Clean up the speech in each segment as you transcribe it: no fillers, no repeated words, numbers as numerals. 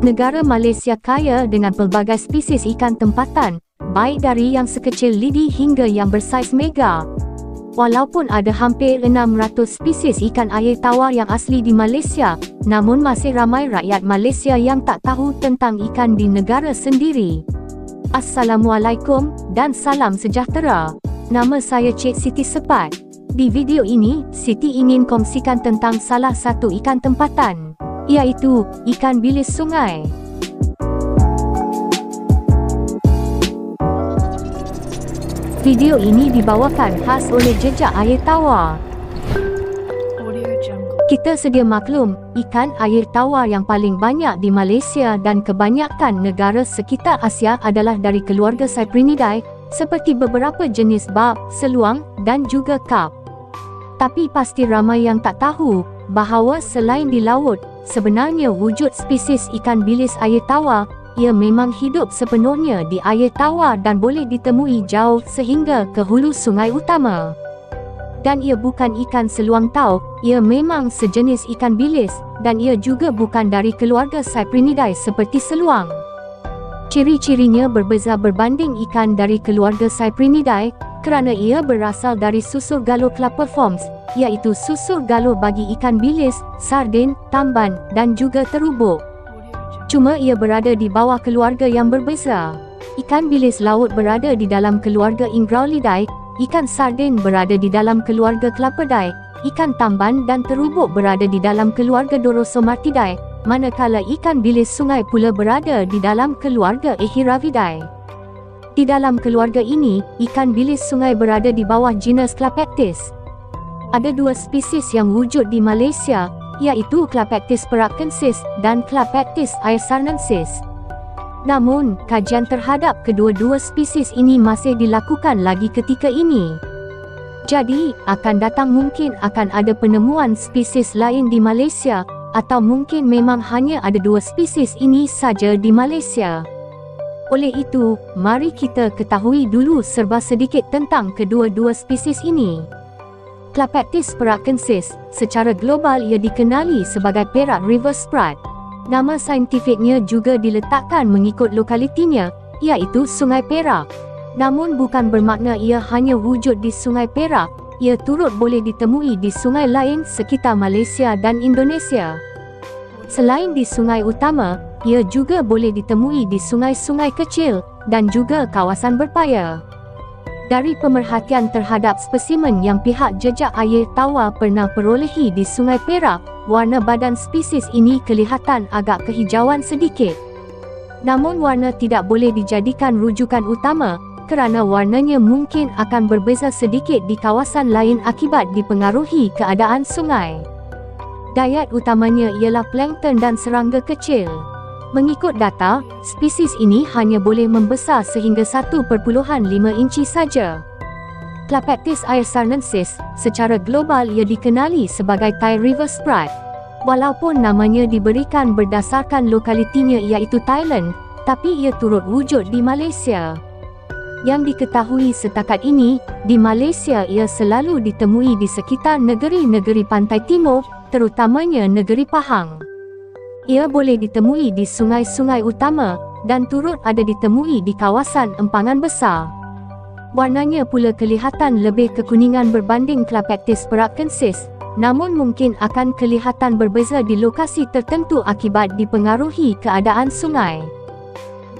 Negara Malaysia kaya dengan pelbagai spesies ikan tempatan, baik dari yang sekecil lidi hingga yang bersaiz mega. Walaupun ada hampir 600 spesies ikan air tawar yang asli di Malaysia, namun masih ramai rakyat Malaysia yang tak tahu tentang ikan di negara sendiri. Assalamualaikum dan salam sejahtera. Nama saya Cik Siti Sepat. Di video ini, Siti ingin kongsikan tentang salah satu ikan tempatan, iaitu ikan bilis sungai. Video ini dibawakan khas oleh Jejak Air Tawar. Kita sedia maklum, ikan air tawar yang paling banyak di Malaysia dan kebanyakan negara sekitar Asia adalah dari keluarga Cyprinidae, seperti beberapa jenis barb, seluang dan juga karp. Tapi pasti ramai yang tak tahu bahawa selain di laut, sebenarnya wujud spesies ikan bilis air tawar, ia memang hidup sepenuhnya di air tawar dan boleh ditemui jauh sehingga ke hulu sungai utama. Dan ia bukan ikan seluang tau, ia memang sejenis ikan bilis, dan ia juga bukan dari keluarga Cyprinidae seperti seluang. Ciri-cirinya berbeza berbanding ikan dari keluarga Cyprinidae, kerana ia berasal dari susur galur clapperforms, iaitu susur galur bagi ikan bilis, sardin, tamban dan juga terubuk. Cuma ia berada di bawah keluarga yang berbeza. Ikan bilis laut berada di dalam keluarga Ingraulidae, ikan sardin berada di dalam keluarga Clapperdae, ikan tamban dan terubuk berada di dalam keluarga Dorosomartidae, manakala ikan bilis sungai pula berada di dalam keluarga Echiravidae. Di dalam keluarga ini, ikan bilis sungai berada di bawah genus Clapectis. Ada dua spesies yang wujud di Malaysia, iaitu Clapectis paracensis dan Clapectis aersarnensis. Namun, kajian terhadap kedua-dua spesies ini masih dilakukan lagi ketika ini. Jadi, akan datang mungkin akan ada penemuan spesies lain di Malaysia, atau mungkin memang hanya ada dua spesies ini saja di Malaysia. Oleh itu, mari kita ketahui dulu serba sedikit tentang kedua-dua spesies ini. Clapectis paracensis, secara global ia dikenali sebagai Perak River Sprat. Nama saintifiknya juga diletakkan mengikut lokalitinya, iaitu Sungai Perak. Namun bukan bermakna ia hanya wujud di Sungai Perak, ia turut boleh ditemui di sungai lain sekitar Malaysia dan Indonesia. Selain di sungai utama, ia juga boleh ditemui di sungai-sungai kecil dan juga kawasan berpaya. Dari pemerhatian terhadap spesimen yang pihak Jejak Air Tawar pernah perolehi di Sungai Perak, warna badan spesies ini kelihatan agak kehijauan sedikit. Namun warna tidak boleh dijadikan rujukan utama, kerana warnanya mungkin akan berbeza sedikit di kawasan lain akibat dipengaruhi keadaan sungai. Diet utamanya ialah plankton dan serangga kecil. Mengikut data, spesies ini hanya boleh membesar sehingga 1.5 inci saja. Clapectis aersarnensis, secara global ia dikenali sebagai Thai River Sprat. Walaupun namanya diberikan berdasarkan lokalitinya iaitu Thailand, tapi ia turut wujud di Malaysia. Yang diketahui setakat ini, di Malaysia ia selalu ditemui di sekitar negeri-negeri pantai timur, terutamanya negeri Pahang. Ia boleh ditemui di sungai-sungai utama dan turut ada ditemui di kawasan empangan besar. Warnanya pula kelihatan lebih kekuningan berbanding Clapectis paracensis, namun mungkin akan kelihatan berbeza di lokasi tertentu akibat dipengaruhi keadaan sungai.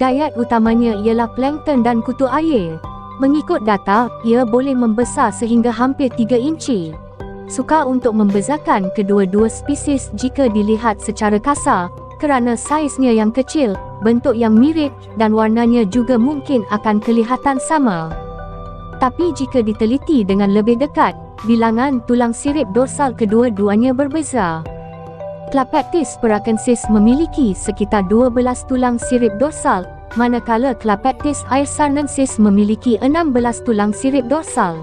Diet utamanya ialah plankton dan kutu air. Mengikut data, ia boleh membesar sehingga hampir 3 inci. Sukar untuk membezakan kedua-dua spesies jika dilihat secara kasar, kerana saiznya yang kecil, bentuk yang mirip dan warnanya juga mungkin akan kelihatan sama. Tapi jika diteliti dengan lebih dekat, bilangan tulang sirip dorsal kedua-duanya berbeza. Clapectis paracensis memiliki sekitar 12 tulang sirip dorsal, manakala Clapectis aersarnensis memiliki 16 tulang sirip dorsal.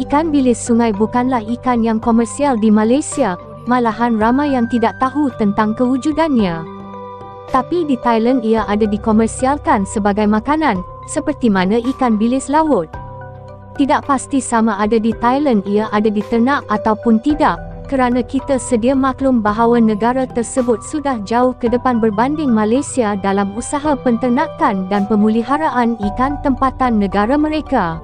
Ikan bilis sungai bukanlah ikan yang komersial di Malaysia, malahan ramai yang tidak tahu tentang kewujudannya. Tapi di Thailand ia ada dikomersialkan sebagai makanan, seperti mana ikan bilis laut. Tidak pasti sama ada di Thailand ia ada diternak ataupun tidak, kerana kita sedia maklum bahawa negara tersebut sudah jauh ke depan berbanding Malaysia dalam usaha penternakan dan pemeliharaan ikan tempatan negara mereka.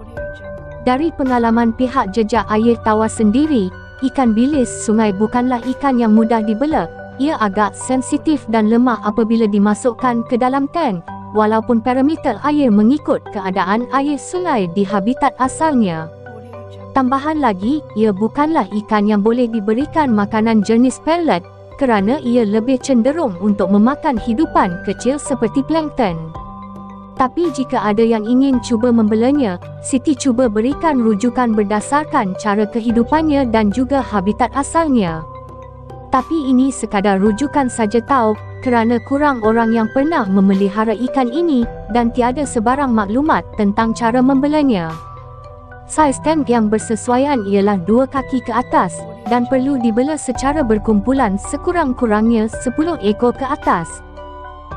Dari pengalaman pihak jejak air tawar sendiri, ikan bilis sungai bukanlah ikan yang mudah dibela. Ia agak sensitif dan lemah apabila dimasukkan ke dalam tank, walaupun parameter air mengikut keadaan air sungai di habitat asalnya. Tambahan lagi, ia bukanlah ikan yang boleh diberikan makanan jenis pellet kerana ia lebih cenderung untuk memakan hidupan kecil seperti plankton. Tapi jika ada yang ingin cuba membelanya, Siti cuba berikan rujukan berdasarkan cara kehidupannya dan juga habitat asalnya. Tapi ini sekadar rujukan saja tau, kerana kurang orang yang pernah memelihara ikan ini dan tiada sebarang maklumat tentang cara membelanya. Saiz tank yang bersesuaian ialah 2 kaki ke atas dan perlu dibela secara berkumpulan sekurang-kurangnya 10 ekor ke atas.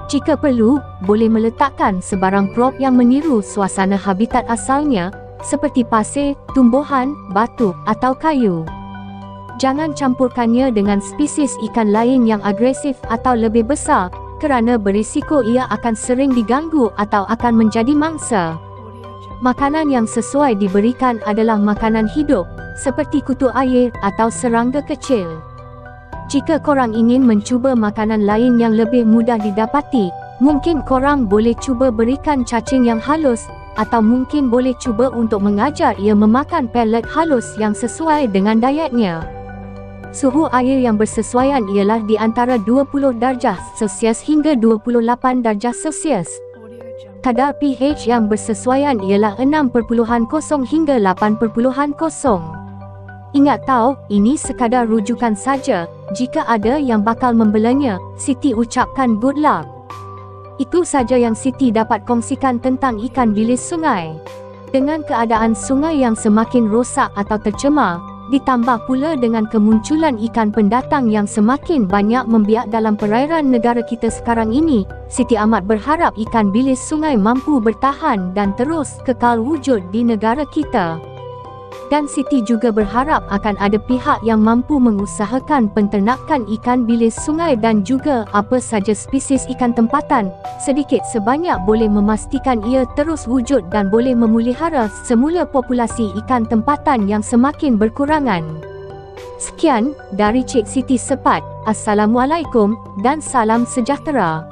Jika perlu, boleh meletakkan sebarang prop yang meniru suasana habitat asalnya seperti pasir, tumbuhan, batu atau kayu. Jangan campurkannya dengan spesies ikan lain yang agresif atau lebih besar kerana berisiko ia akan sering diganggu atau akan menjadi mangsa. Makanan yang sesuai diberikan adalah makanan hidup, seperti kutu air atau serangga kecil. Jika korang ingin mencuba makanan lain yang lebih mudah didapati, mungkin korang boleh cuba berikan cacing yang halus, atau mungkin boleh cuba untuk mengajar ia memakan pellet halus yang sesuai dengan dietnya. Suhu air yang bersesuaian ialah di antara 20 darjah Celsius hingga 28 darjah Celsius. Kadar pH yang bersesuaian ialah 6.0 hingga 8.0. Ingat tahu, ini sekadar rujukan saja. Jika ada yang bakal membelanya, Siti ucapkan good luck. Itu saja yang Siti dapat kongsikan tentang ikan bilis sungai. Dengan keadaan sungai yang semakin rosak atau tercemar, ditambah pula dengan kemunculan ikan pendatang yang semakin banyak membiak dalam perairan negara kita sekarang ini, Siti amat berharap ikan bilis sungai mampu bertahan dan terus kekal wujud di negara kita. Dan Siti juga berharap akan ada pihak yang mampu mengusahakan penternakan ikan bilis sungai dan juga apa saja spesies ikan tempatan, sedikit sebanyak boleh memastikan ia terus wujud dan boleh memelihara semula populasi ikan tempatan yang semakin berkurangan. Sekian, dari Cik Siti Sepat. Assalamualaikum dan salam sejahtera.